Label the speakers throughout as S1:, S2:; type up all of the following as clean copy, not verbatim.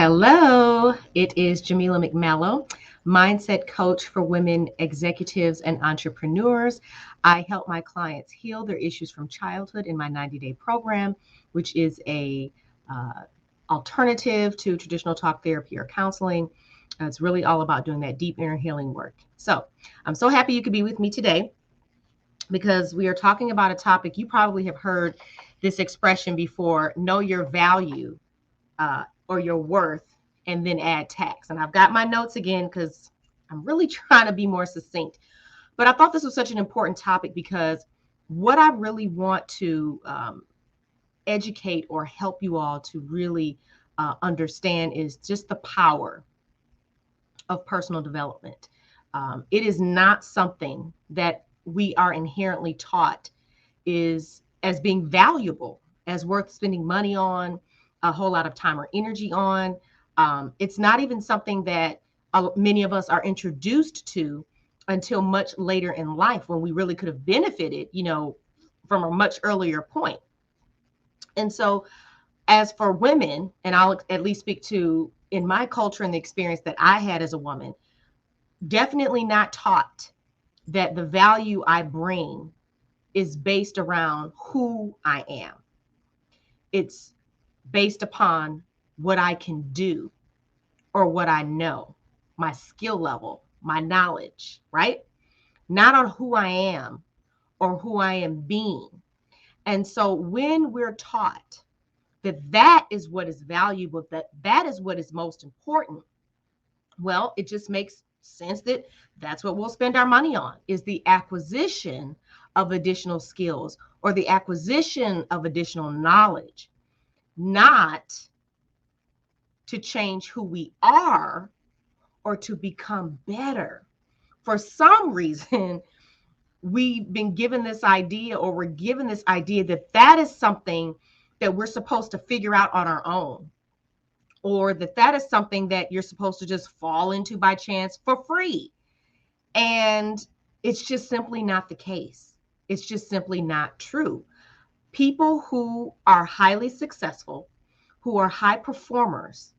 S1: Hello, it is Jamila McMallow, mindset coach for women executives and entrepreneurs. I help my clients heal their issues from childhood in my 90-day program, which is a uh, alternative to traditional talk therapy or counseling. It's really all about doing that deep inner healing work. So I'm so happy you could be with me today because we are talking about a topic you probably have heard this expression before: know your value or your worth, and then add tax. And I've got my notes again because I'm really trying to be more succinct. But I thought this was such an important topic because what I really want to educate or help you all to really understand is just the power of personal development. It is not something that we are inherently taught is as being valuable, as worth spending money on, a whole lot of time or energy on. It's not even something that many of us are introduced to until much later in life when we really could have benefited, from a much earlier point. And so, as for women, and I'll at least speak to in my culture and the experience that I had as a woman, definitely not taught that the value I bring is based around who I am. It's based upon what I can do or what I know, my skill level, my knowledge, right? Not on who I am or who I am being. And so when we're taught that that is what is valuable, that is what is most important, well, it just makes sense that that's what we'll spend our money on, is the acquisition of additional skills or the acquisition of additional knowledge, not to change who we are or to become better. For some reason, we've been given this idea, or we're given this idea that that is something that we're supposed to figure out on our own, or that that is something that you're supposed to just fall into by chance for free. And it's just simply not the case. It's just simply not true. People who are highly successful, who are high performers,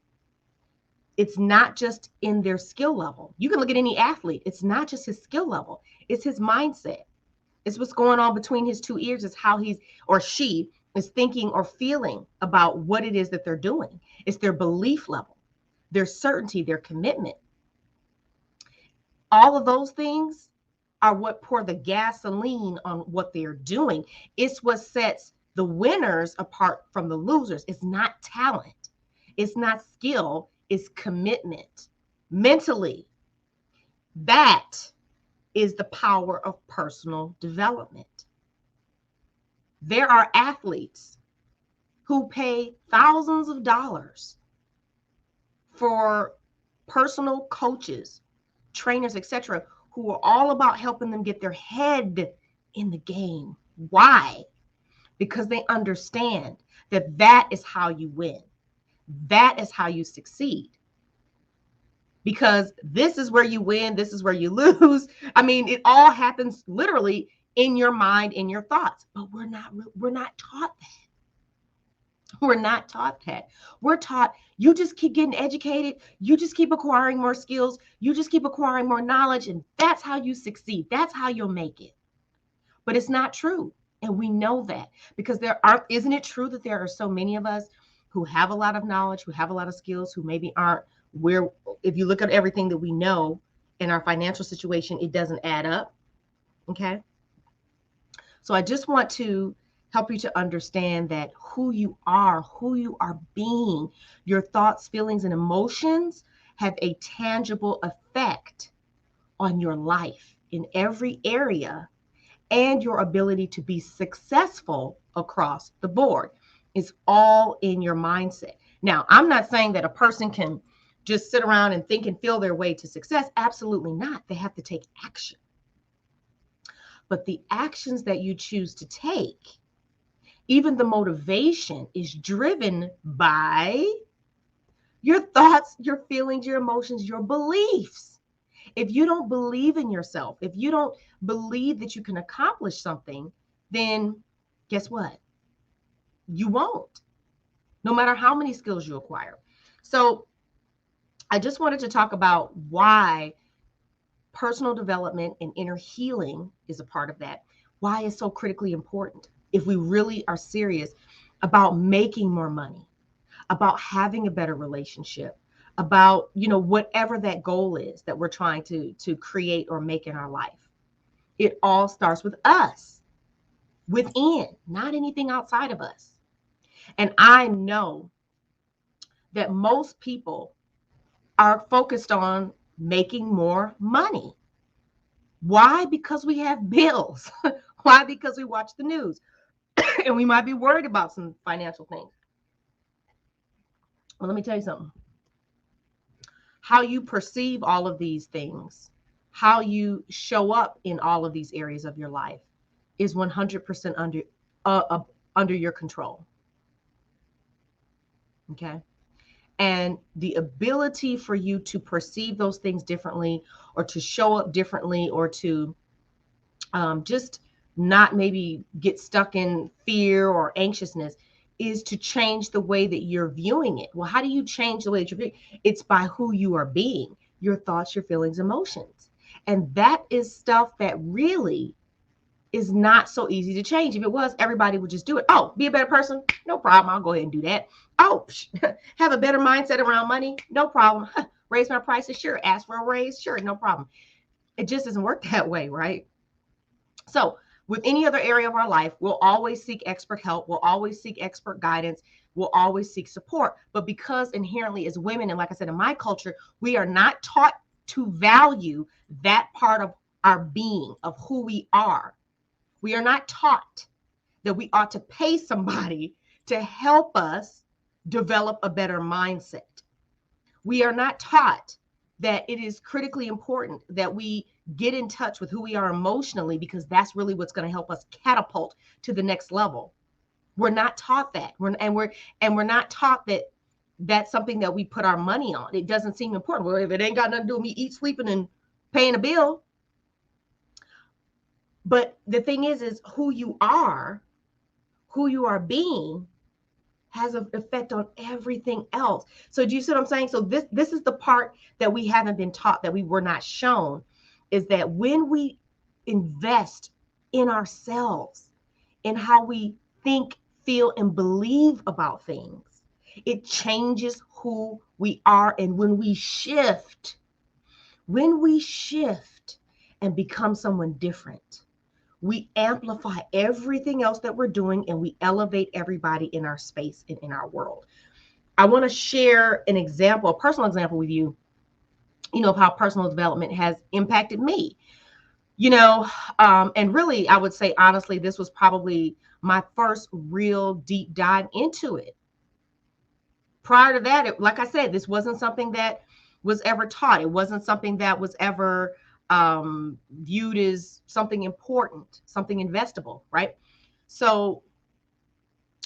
S1: it's not just in their skill level. You can look at any athlete. It's not just his skill level. It's his mindset. It's what's going on between his two ears. It's how he's or she is thinking or feeling about what it is that they're doing. It's their belief level, their certainty, their commitment. All of those things are what pour the gasoline on what they're doing. It's what sets the winners apart from the losers. It's not talent. It's not skill. It's commitment. Mentally, that is the power of personal development. There are athletes who pay thousands of dollars for personal coaches, trainers, etc., who are all about helping them get their head in the game. Why? Because they understand that that is how you win. That is how you succeed. Because this is where you win, this is where you lose. I mean, it all happens literally in your mind, in your thoughts. But we're not taught that. We're not taught that. We're taught you just keep getting educated, you just keep acquiring more skills, you just keep acquiring more knowledge, and that's how you succeed. That's how you'll make it. But it's not true. And we know that because isn't it true that there are so many of us who have a lot of knowledge, who have a lot of skills, who maybe aren't where, if you look at everything that we know in our financial situation, it doesn't add up. Okay. So I just want to help you to understand that who you are being, your thoughts, feelings, and emotions have a tangible effect on your life in every area and your ability to be successful across the board. Is all in your mindset. Now, I'm not saying that a person can just sit around and think and feel their way to success. Absolutely not. They have to take action. But the actions that you choose to take, even the motivation, is driven by your thoughts, your feelings, your emotions, your beliefs. If you don't believe in yourself, if you don't believe that you can accomplish something, then guess what? You won't, no matter how many skills you acquire. So I just wanted to talk about why personal development and inner healing is a part of that. Why it's so critically important if we really are serious about making more money, about having a better relationship, about, whatever that goal is that we're trying to create or make in our life. It all starts with us, within, not anything outside of us. And I know that most people are focused on making more money. Why? Because we have bills. Why? Because we watch the news and we might be worried about some financial things. Well, let me tell you something. How you perceive all of these things, how you show up in all of these areas of your life is 100% under your control. Okay? And the ability for you to perceive those things differently, or to show up differently, or to just not maybe get stuck in fear or anxiousness, is to change the way that you're viewing it. Well, how do you change the way that you're viewing it? It's by who you are being, your thoughts, your feelings, emotions. And that is stuff that really is not so easy to change. If it was, everybody would just do it. Oh, be a better person? No problem. I'll go ahead and do that. Oh, have a better mindset around money? No problem. Raise my prices? Sure. Ask for a raise? Sure. No problem. It just doesn't work that way, right? So, with any other area of our life, we'll always seek expert help. We'll always seek expert guidance. We'll always seek support. But because inherently, as women, and like I said, in my culture, we are not taught to value that part of our being, of who we are. We are not taught that we ought to pay somebody to help us develop a better mindset. We are not taught that it is critically important that we get in touch with who we are emotionally, because that's really what's going to help us catapult to the next level. We're not taught that. We're not taught that that's something that we put our money on. It doesn't seem important. Well, if it ain't got nothing to do with me eat, sleeping, and paying a bill. But the thing is who you are being has an effect on everything else. So do you see what I'm saying? So this is the part that we haven't been taught, that we were not shown, is that when we invest in ourselves, in how we think, feel, and believe about things, it changes who we are. And when we shift and become someone different, we amplify everything else that we're doing, and we elevate everybody in our space and in our world. I want to share an example, a personal example with you, of how personal development has impacted me. And really, I would say, honestly, this was probably my first real deep dive into it. Prior to that, like I said, this wasn't something that was ever taught. It wasn't something that was ever viewed as something important, something investable, right? So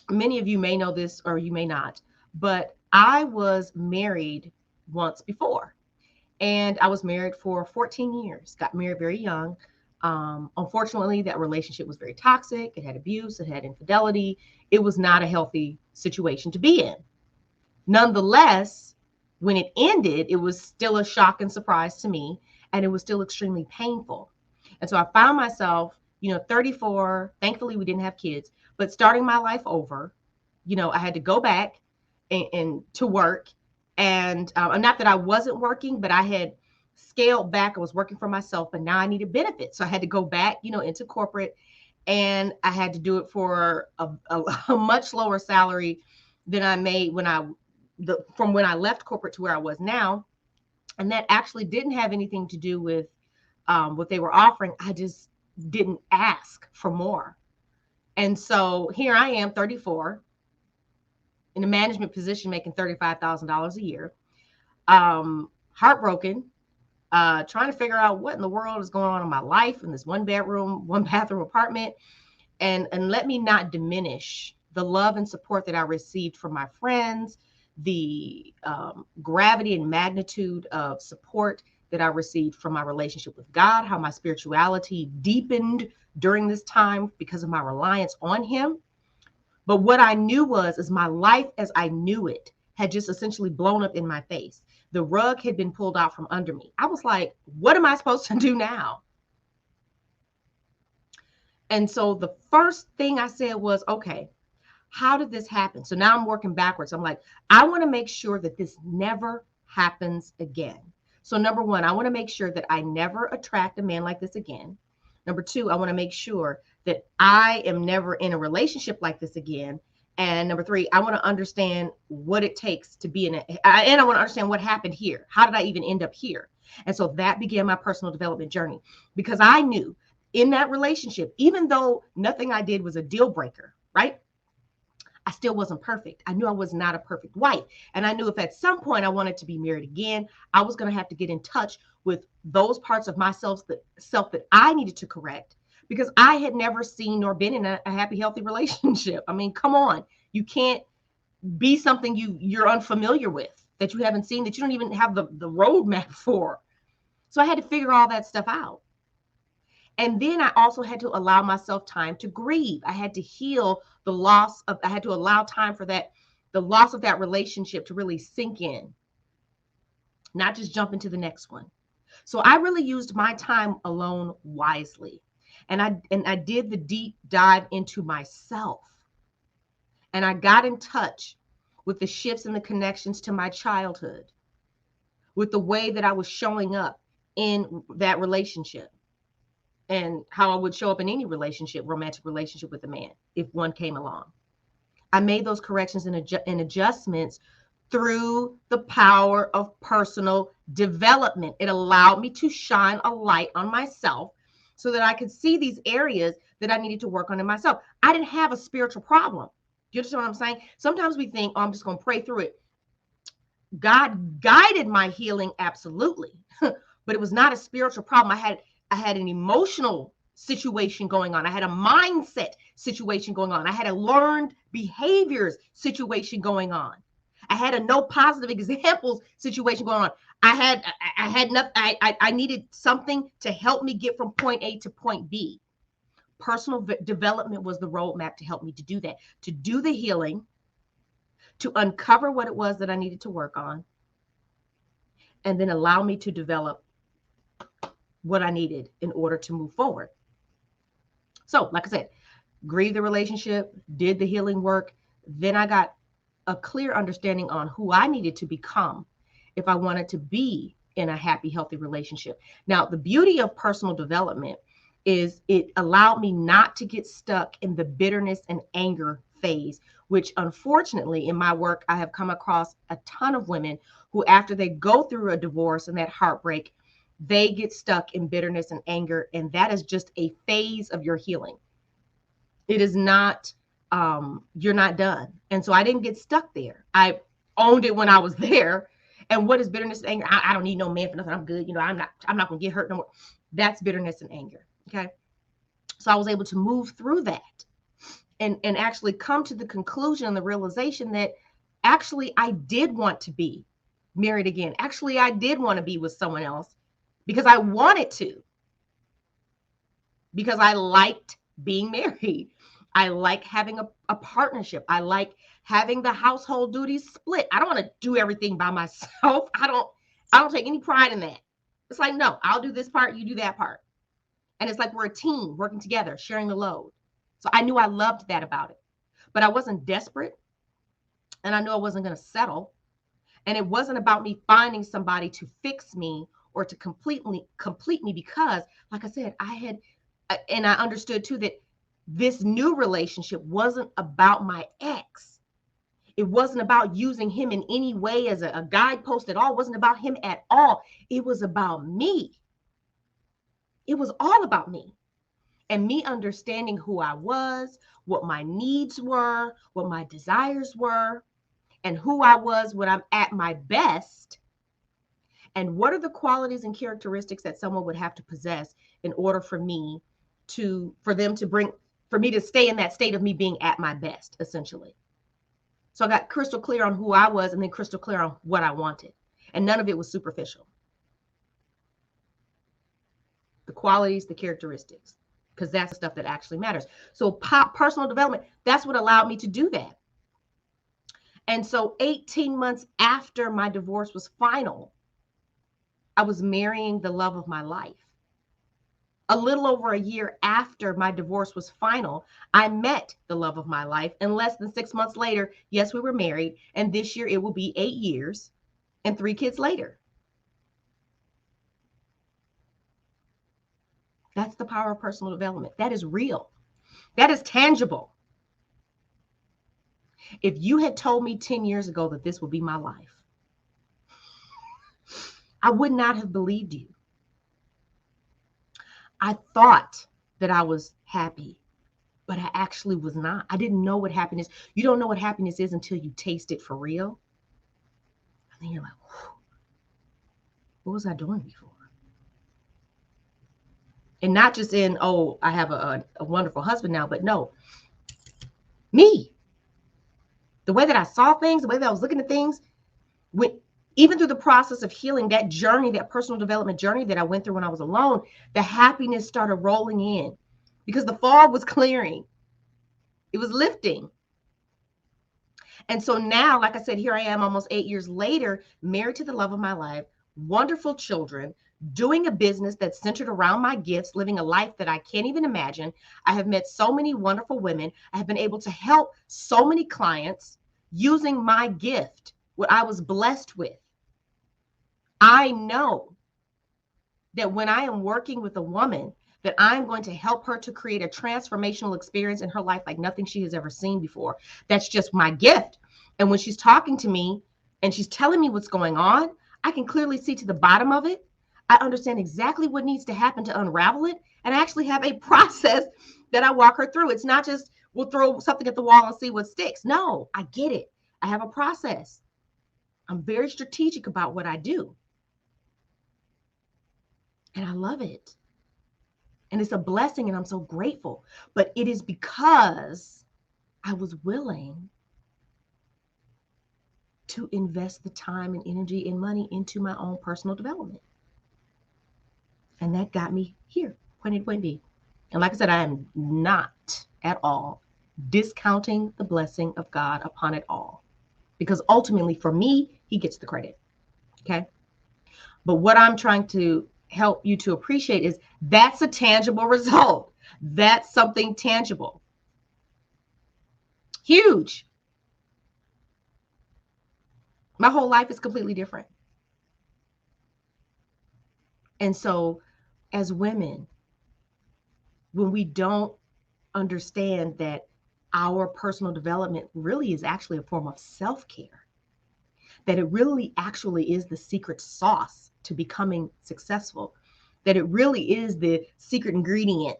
S1: many of you may know this or you may not, but I was married once before, and I was married for 14 years, got married very young. Unfortunately, that relationship was very toxic. It had abuse, it had infidelity. It was not a healthy situation to be in. Nonetheless, when it ended, it was still a shock and surprise to me, and it was still extremely painful. And so I found myself, 34. Thankfully, we didn't have kids, but starting my life over. I had to go back and to work, and not that I wasn't working, but I had scaled back. I was working for myself, but now I needed benefits, so I had to go back, into corporate, and I had to do it for a much lower salary than I made from when I left corporate to where I was now. And that actually didn't have anything to do with what they were offering. I just didn't ask for more. And so here I am, 34, in a management position, making $35,000 a year, heartbroken, trying to figure out what in the world is going on in my life in this one bedroom, one bathroom apartment. And let me not diminish the love and support that I received from my friends, the gravity and magnitude of support that I received from my relationship with God, how my spirituality deepened during this time because of my reliance on Him. But what I knew is my life as I knew it had just essentially blown up in my face. The rug had been pulled out from under me. I was like, what am I supposed to do now? And so the first thing I said was, okay, how did this happen? So now I'm working backwards. I'm like, I want to make sure that this never happens again. So number one, I want to make sure that I never attract a man like this again. Number two, I want to make sure that I am never in a relationship like this again. And number three, I want to understand what it takes to be in it. And I want to understand what happened here. How did I even end up here? And so that began my personal development journey, because I knew in that relationship, even though nothing I did was a deal breaker, right? I still wasn't perfect. I knew I was not a perfect wife. And I knew if at some point I wanted to be married again, I was going to have to get in touch with those parts of myself that I needed to correct, because I had never seen nor been in a happy, healthy relationship. I mean, come on. You can't be something you're unfamiliar with, that you haven't seen, that you don't even have the roadmap for. So I had to figure all that stuff out. And then I also had to allow myself time to grieve. I had to heal the loss of, I had to allow time for that, the loss of that relationship to really sink in, not just jump into the next one. So I really used my time alone wisely. And I did the deep dive into myself. And I got in touch with the shifts and the connections to my childhood, with the way that I was showing up in that relationship, and how I would show up in any relationship, romantic relationship with a man, if one came along. I made those corrections and adjustments through the power of personal development. It allowed me to shine a light on myself so that I could see these areas that I needed to work on in myself. I didn't have a spiritual problem. You understand what I'm saying? Sometimes we think, oh, I'm just going to pray through it. God guided my healing, absolutely. But it was not a spiritual problem. I had an emotional situation going on. I had a mindset situation going on. I had a learned behaviors situation going on. I had a no positive examples situation going on. I had nothing. I needed something to help me get from point A to point B. Personal development was the roadmap to help me to do that, to do the healing, to uncover what it was that I needed to work on, and then allow me to develop what I needed in order to move forward. So, like I said, grieve the relationship, did the healing work. Then I got a clear understanding on who I needed to become if I wanted to be in a happy, healthy relationship. Now, the beauty of personal development is it allowed me not to get stuck in the bitterness and anger phase, which unfortunately in my work, I have come across a ton of women who, after they go through a divorce and that heartbreak, they get stuck in bitterness and anger. And that is just a phase of your healing. It is not, you're not done. And so I didn't get stuck there. I owned it when I was there. And what is bitterness and anger? I don't need no man for nothing. I'm good. I'm not going to get hurt no more. That's bitterness and anger. Okay. So I was able to move through that and actually come to the conclusion and the realization that actually I did want to be married again. Actually, I did want to be with someone else because I wanted to, because I liked being married. I like having a partnership. I like having the household duties split. I don't want to do everything by myself. I don't take any pride in that. It's like, no, I'll do this part, you do that part. And it's like we're a team working together, sharing the load. So I knew I loved that about it. But I wasn't desperate. And I knew I wasn't going to settle. And it wasn't about me finding somebody to fix me or to complete me, because, like I said, and I understood too that this new relationship wasn't about my ex. It wasn't about using him in any way as a guidepost at all. It wasn't about him at all. It was about me. It was all about me and me understanding who I was, what my needs were, what my desires were, and who I was when I'm at my best. And what are the qualities and characteristics that someone would have to possess in order for me to stay in that state of me being at my best, essentially. So I got crystal clear on who I was and then crystal clear on what I wanted. And none of it was superficial. The qualities, the characteristics, because that's the stuff that actually matters. So personal development, that's what allowed me to do that. And so 18 months after my divorce was final, I was marrying the love of my life. A little over a year after my divorce was final, I met the love of my life. And less than 6 months later, yes, we were married. And this year it will be 8 years and 3 kids later. That's the power of personal development. That is real. That is tangible. If you had told me 10 years ago that this would be my life, I would not have believed you. I thought that I was happy, but I actually was not. I didn't know what happiness. You don't know what happiness is until you taste it for real. And then you're like, what was I doing before? And not just in, oh, I have a wonderful husband now, but no, me. The way that I saw things, the way that I was looking at things, even through the process of healing, that journey, that personal development journey that I went through when I was alone, the happiness started rolling in because the fog was clearing. It was lifting. And so now, like I said, here I am almost 8 years later, married to the love of my life, wonderful children, doing a business that's centered around my gifts, living a life that I can't even imagine. I have met so many wonderful women. I have been able to help so many clients using my gift, what I was blessed with. I know that when I am working with a woman, that I'm going to help her to create a transformational experience in her life like nothing she has ever seen before. That's just my gift. And when she's talking to me and she's telling me what's going on, I can clearly see to the bottom of it. I understand exactly what needs to happen to unravel it. And I actually have a process that I walk her through. It's not just we'll throw something at the wall and see what sticks. No, I get it. I have a process. I'm very strategic about what I do. And I love it. And it's a blessing, and I'm so grateful. But it is because I was willing to invest the time and energy and money into my own personal development. And that got me here, point A to point B. And like I said, I am not at all discounting the blessing of God upon it all. Because ultimately, for me, He gets the credit. Okay? But what I'm trying to help you to appreciate is that's a tangible result. That's something tangible. Huge. My whole life is completely different. And so as women, when we don't understand that our personal development really is actually a form of self-care, that it really actually is the secret sauce to becoming successful, that it really is the secret ingredient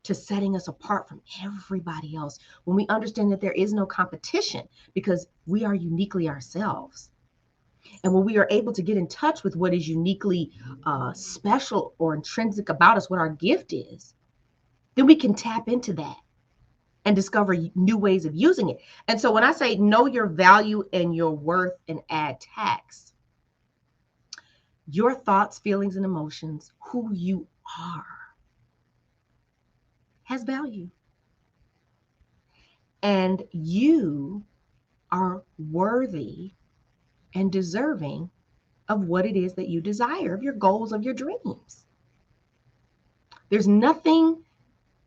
S1: to setting us apart from everybody else. When we understand that there is no competition because we are uniquely ourselves. And when we are able to get in touch with what is uniquely special or intrinsic about us, what our gift is, then we can tap into that and discover new ways of using it. And so when I say know your value and your worth and add tax, your thoughts, feelings, and emotions, who you are, has value. And you are worthy and deserving of what it is that you desire, of your goals, of your dreams. There's nothing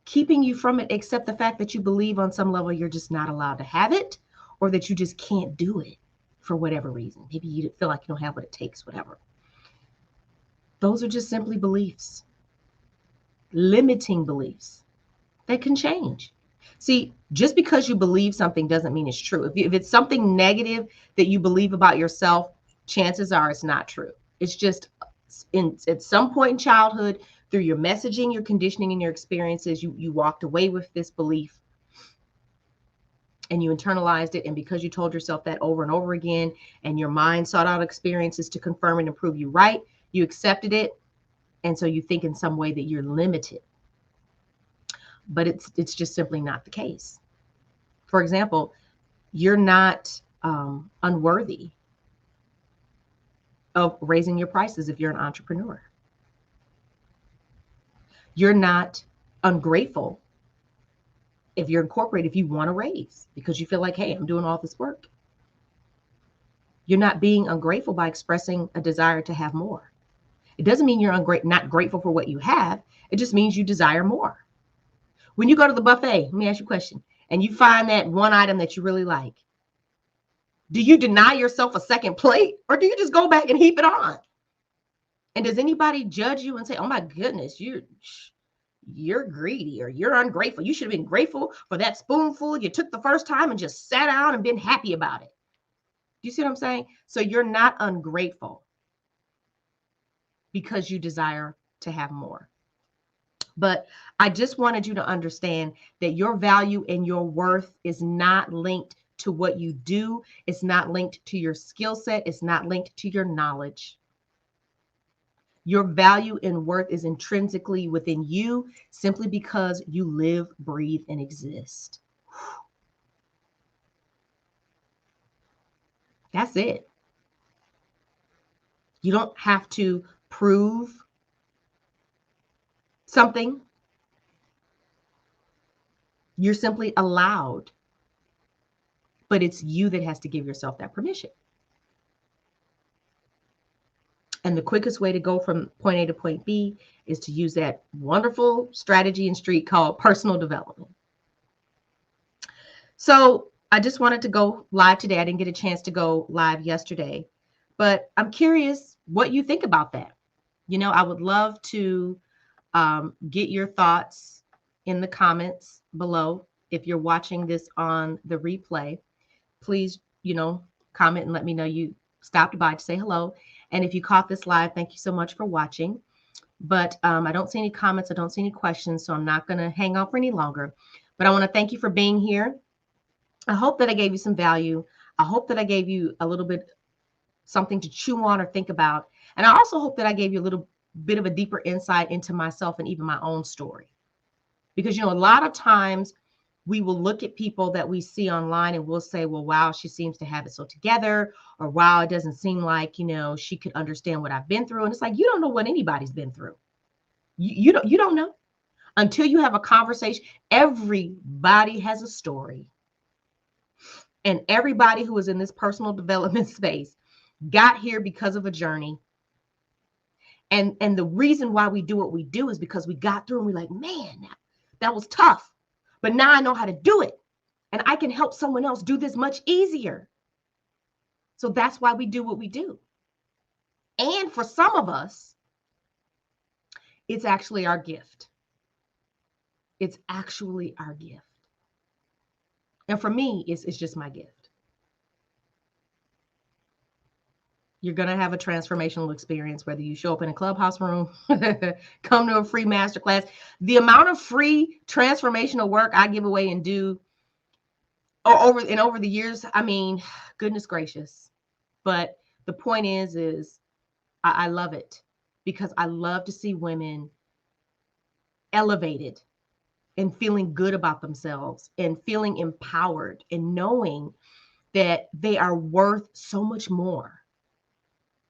S1: keeping you from it except the fact that you believe on some level you're just not allowed to have it, or that you just can't do it for whatever reason. Maybe you feel like you don't have what it takes, whatever. Those are just simply beliefs, limiting beliefs that can change. See, just because you believe something doesn't mean it's true. If it's something negative that you believe about yourself, chances are it's not true. It's just at some point in childhood, through your messaging, your conditioning, and your experiences, you walked away with this belief and you internalized it. And because you told yourself that over and over again, and your mind sought out experiences to confirm and prove you right, you accepted it. And so you think in some way that you're limited. But it's just simply not the case. For example, you're not unworthy of raising your prices if you're an entrepreneur. You're not ungrateful if you're incorporated, if you want to raise because you feel like, hey, I'm doing all this work. You're not being ungrateful by expressing a desire to have more. It doesn't mean you're not grateful for what you have. It just means you desire more. When you go to the buffet, let me ask you a question, and you find that one item that you really like, do you deny yourself a second plate, or do you just go back and heap it on? And does anybody judge you and say, oh my goodness, you're greedy or you're ungrateful? You should have been grateful for that spoonful you took the first time and just sat down and been happy about it. Do you see what I'm saying? So you're not ungrateful because you desire to have more. But I just wanted you to understand that your value and your worth is not linked to what you do. It's not linked to your skill set. It's not linked to your knowledge. Your value and worth is intrinsically within you simply because you live, breathe, and exist. That's it. You don't have to prove something. You're simply allowed. But it's you that has to give yourself that permission. And the quickest way to go from point A to point B is to use that wonderful strategy and street called personal development. So I just wanted to go live today. I didn't get a chance to go live yesterday, but I'm curious what you think about that. I would love to get your thoughts in the comments below. If you're watching this on the replay, please, comment and let me know you stopped by to say hello. And if you caught this live, thank you so much for watching. But I don't see any comments. I don't see any questions, so I'm not going to hang on for any longer. But I want to thank you for being here. I hope that I gave you some value. I hope that I gave you a little bit something to chew on or think about. And I also hope that I gave you a little bit of a deeper insight into myself and even my own story. Because, a lot of times we will look at people that we see online and we'll say, well, wow, she seems to have it so together, or wow, it doesn't seem like, she could understand what I've been through. And it's like, you don't know what anybody's been through. You don't know until you have a conversation. Everybody has a story. And everybody who is in this personal development space got here because of a journey. And the reason why we do what we do is because we got through and we're like, man, that was tough. But now I know how to do it. And I can help someone else do this much easier. So that's why we do what we do. And for some of us, it's actually our gift. It's actually our gift. And for me, it's just my gift. You're going to have a transformational experience, whether you show up in a clubhouse room, come to a free masterclass. The amount of free transformational work I give away and do over the years, I mean, goodness gracious. But the point is I love it because I love to see women elevated and feeling good about themselves and feeling empowered and knowing that they are worth so much more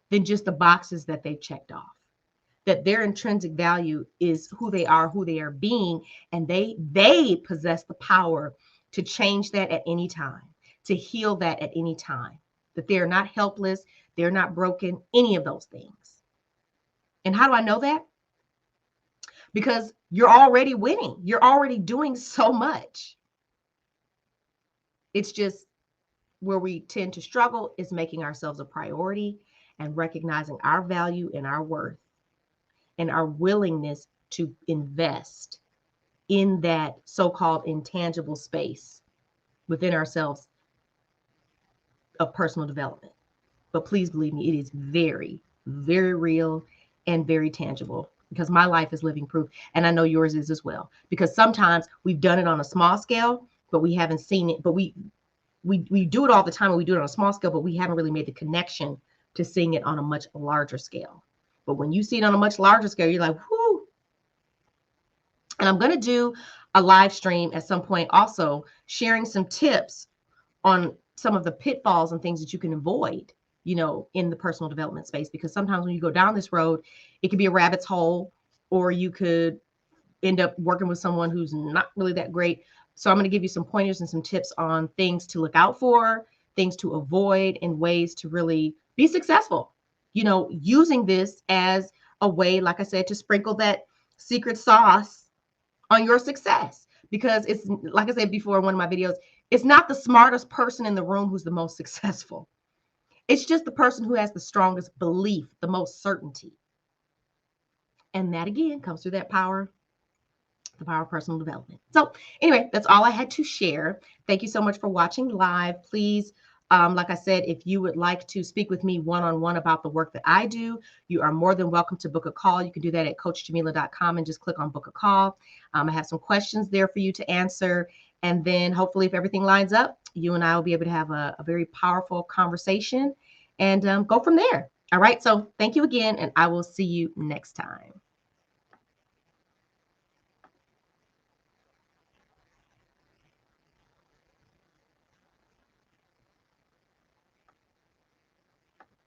S1: than just the boxes that they've checked off. That their intrinsic value is who they are being, and they possess the power to change that at any time, to heal that at any time. That they are not helpless, they're not broken, any of those things. And how do I know that? Because you're already winning. You're already doing so much. It's just where we tend to struggle is making ourselves a priority and recognizing our value and our worth and our willingness to invest in that so-called intangible space within ourselves of personal development. But please believe me, it is very, very real and very tangible because my life is living proof. And I know yours is as well. Because sometimes we've done it on a small scale, but we haven't seen it. But we do it all the time and we do it on a small scale, but we haven't really made the connection to seeing it on a much larger scale. But when you see it on a much larger scale, you're like, whoo. And I'm going to do a live stream at some point also sharing some tips on some of the pitfalls and things that you can avoid, in the personal development space. Because sometimes when you go down this road, it could be a rabbit's hole, or you could end up working with someone who's not really that great. So I'm going to give you some pointers and some tips on things to look out for, things to avoid and ways to really be successful. Using this as a way, like I said, to sprinkle that secret sauce on your success. Because it's like I said before in one of my videos, it's not the smartest person in the room who's the most successful. It's just the person who has the strongest belief, the most certainty. And that again comes through that power, the power of personal development. So anyway, that's all I had to share. Thank you so much for watching live. Please, like I said, if you would like to speak with me one-on-one about the work that I do, you are more than welcome to book a call. You can do that at coachjamila.com and just click on book a call. I have some questions there for you to answer. And then hopefully if everything lines up, you and I will be able to have a very powerful conversation and go from there. All right. So thank you again, and I will see you next time.